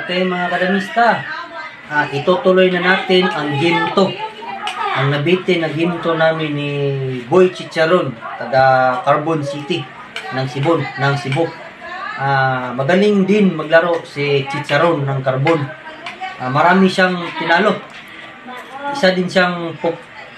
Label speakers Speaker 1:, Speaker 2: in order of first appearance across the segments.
Speaker 1: Okay mga kadamista, itutuloy na natin ang game 2. Ang nabitin na game 2 namin ni Boy Chicharon, taga Carbon City ng Cebu. Magaling din maglaro si Chicharon ng Carbon. Marami siyang tinalo. Isa din siyang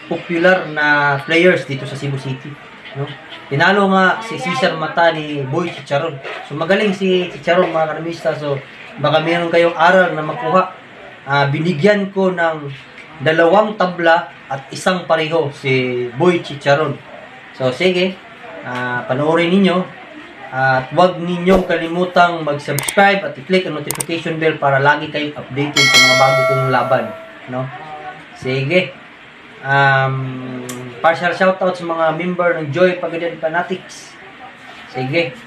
Speaker 1: popular na players dito sa Cebu City, no? Tinalo nga si Cesar Mata ni Boy Chicharon. So magaling si Chicharon mga kadamista. So baka meron kayong aral na makuha. Binigyan ko ng 2 tabla at 1 pareho si Boy Chicharon. So sige, panoorin ninyo. At huwag ninyong kalimutang mag-subscribe at i-click ang notification bell para lagi kayong updated sa mga bago kong laban, no? Sige. Partial shoutout sa mga member ng Joy Pagadian Fanatics. Sige.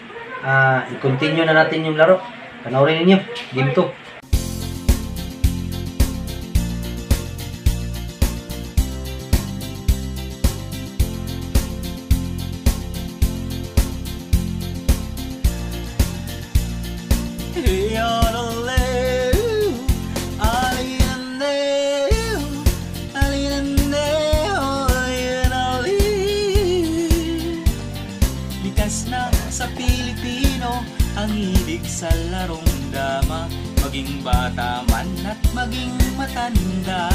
Speaker 1: I-continue na natin yung laro. Panoorin ninyo. Game 2.
Speaker 2: Sa Pilipino ang hilig sa larong dama, maging bata man at maging matanda.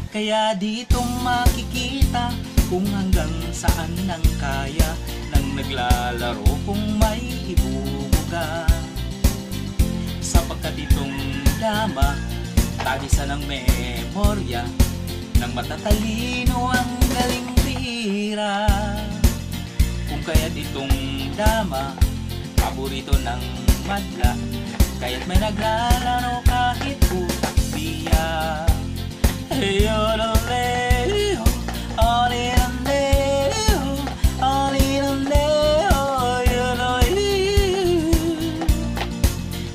Speaker 2: Kaya dito makikita kung hanggang saan nang kaya ng naglalaro kung may ibubuga. Sapagkat itong dama, tagisan ng memorya ng matatalino ang galing bihira. Kung kaya't itong dama, paborito ng madla, kaya't may naglalaro kahit utak biya. Yodoleo, olilandeo, olilandeo, yodoleo.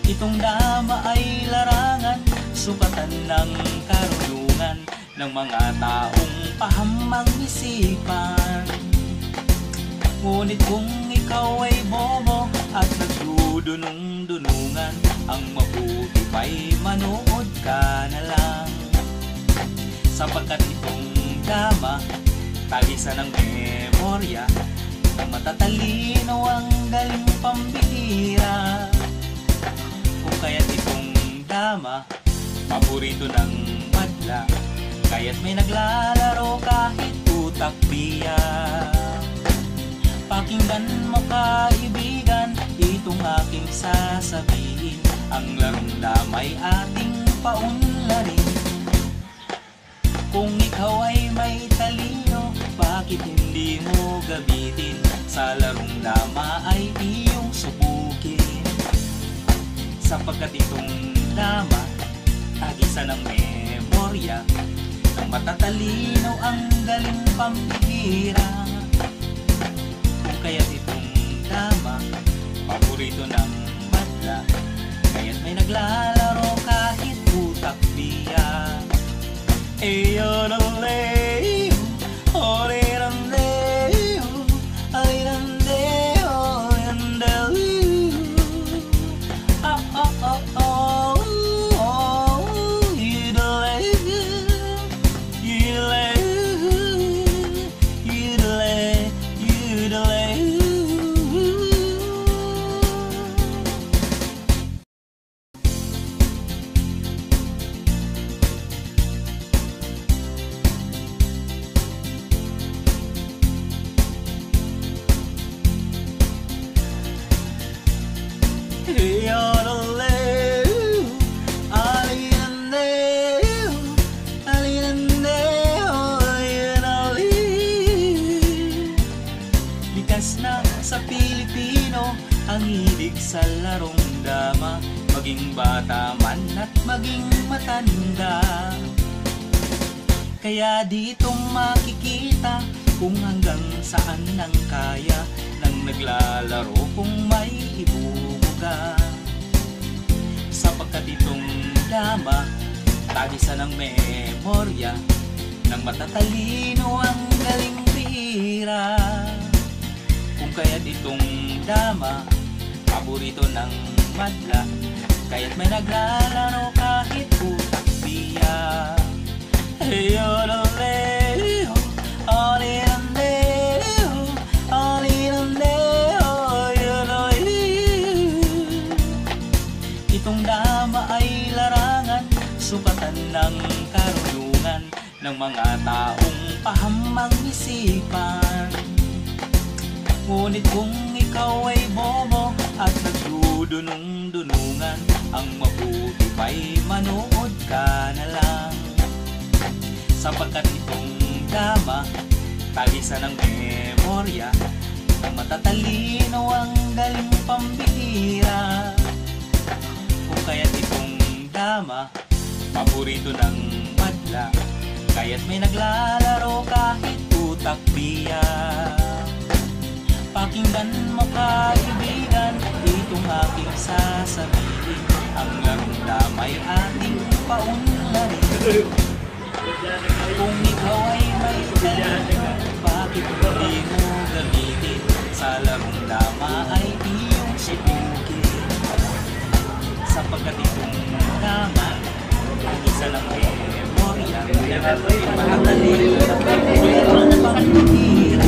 Speaker 2: Itong dama ay larangan, sukatan ng karunungan ng mga taong pahamang isipan. Ngunit kung ikaw ay bobo at nagdudunong-dunungan, ang mabuti pa'y manood ka na lang. Sapagkat itong dama, tagisan ng memorya ng matatalino ang galing pambihira. Kung kaya't itong dama, paborito ng madla, kaya't may naglalaro kahit utak biya. Pakinggan mo kaibigan, itong aking sasabihin, ang larong damay ating paunlarin. Kung ikaw ay may talino, bakit hindi mo gamitin? Sa larong dama ay iyong subukin. Sapagkat itong dama, tagisan ng memorya ng matatalino ang galing pambihira. Kaya't itong dama, paborito ng madla, kaya't may naglalaro kahit utak biya. Eyodoleo, orirandeo, alirandeo, yandelu. Oh, oh, oh, oh, oh, yodoleo, yodoleo, yodoleo, yodoleo. Sa Pilipino ang hilig sa larong dama, maging bata man at maging matanda. Kaya dito makikita kung hanggang saan nang kaya ng naglalaro kung may ibubuga. Sapagkat itong dama, tagisan ng memorya ng matatalino ang galing bihira. Kung kaya't itong dama, paborito ng madla, kaya't may naglalaro kahit utak biya. Yodoleo, olilandeo, olilandeo, yodoleo. Itong dama ay larangan, sukatan ng karunungan ng mga taong pahamang isipan. Ngunit kung ikaw ay bobo at nagdudunong-dunungan, ang mabuti pa'y manood ka na lang. Sapagkat itong dama, tagisan ng memorya ng matatalino ang galing pambihira. Kung kaya't itong dama, paborito ng madla, kaya't may naglalaro kahit utak biya. Pakinggan mo kaibigan, itong aking sasabihin, ang larong damay ating paunlarin. Kung ikaw ay may talento, bakit hindi mo gamitin? Sa larong dama ay iyong subukin. Sapagkat itong dama, ang isa ng memorya, matatalino ng paborito na pambihira.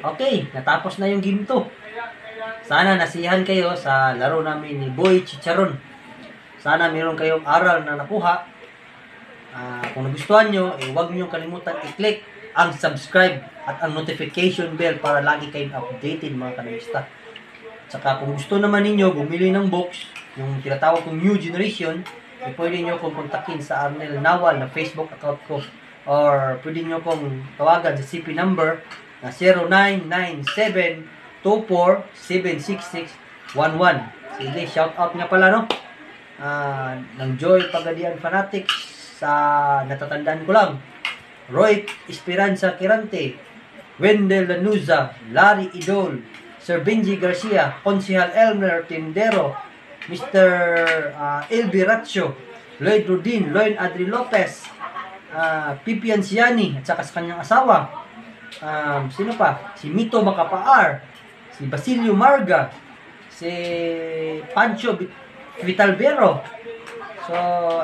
Speaker 1: Okay, natapos na yung game 2. Sana nasiyahan kayo sa laro namin ni Boy Chicharon. Sana meron kayong aral na nakuha. Kung nagustuhan nyo, huwag nyo kalimutan i-click ang subscribe at ang notification bell para lagi kayong updated mga kanamista. Saka kung gusto naman ninyo bumili ng box, yung tinatawag kong New Generation, pwede nyo kong kontakin sa Arnel Nawal na Facebook account ko. Or pwede nyo kong tawagan sa CP number na 0997-24-76611. Sige, shout out nga pala no. Ng Joy Pagadian Fanatics sa natatandaan ko lang. Roy Esperanza Quirante, Wendell Lanuza, Larry Idol, Sir Benji Garcia, Konsehal Elmer Tindero, Mr. Elby Ratio, Lloyd Rodin, Lloyd Adri Lopez, Pipi Anciani, at saka sa kanyang asawa. Sino pa? Si Mito Macapaar, si Basilio Marga, si Pancho Vitalvero. So,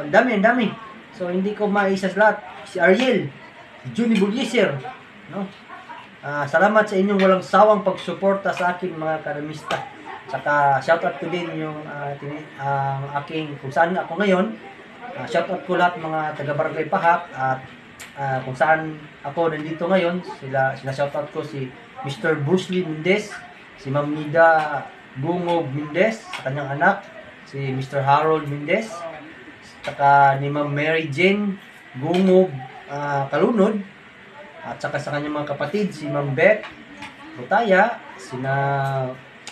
Speaker 1: ang dami. So, hindi ko maisa sa lahat. Si Ariel, si Juni Bulliser, no? Salamat sa inyong walang sawang pagsuporta sa akin mga karamista. Saka shoutout ko din yung aking kung saan ako ngayon. Shoutout ko lahat mga taga-Barangay Pahak at kung saan ako nandito ngayon. Sila shoutout ko si Mr. Bruce Lee Mendez, si Ma'am Nida Bungob Mendez, sa kanyang anak, si Mr. Harold Mendez, saka ni Ma'am Mary Jane Bungob Kalunod, at saka sa kanyang mga kapatid, si Ma'am Beth Butaya,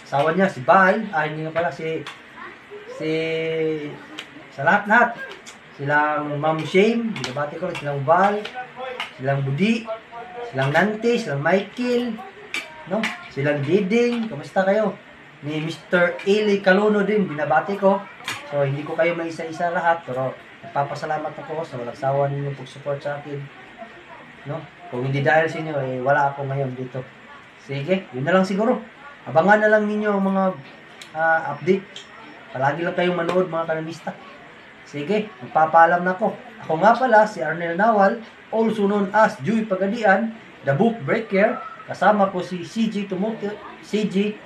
Speaker 1: asawa niya, si Bal, hindi nga pala, si si sa lahat-lahat. Silang Ma'am Shane, binabati ko rin, silang Val, silang Budi, silang Nante, silang Michael, no? Silang Diding, kamusta kayo? Ni Mr. Eli Caluno din, binabati ko. So, hindi ko kayo maisa-isa lahat, pero nagpapasalamat ako sa walang sawa ninyong pag-support sa akin. No? Kung hindi dahil sa inyo, eh, wala ako ngayon dito. Sige, yun na lang siguro. Abangan na lang ninyo ang mga update. Palagi lang kayong manood, mga kanamista. Sige, magpapaalam na ako. Ako nga pala, si Arnel Nawal, also known as Joey Pagadian, the Book Breaker. Kasama ko si CJ Tumuton, Cyril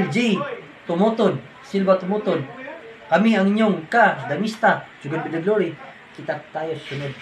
Speaker 1: G. Tumuton, Silva Tumuton. Kami ang inyong ka-damista. Sugod with the glory. Kita tayo sunod.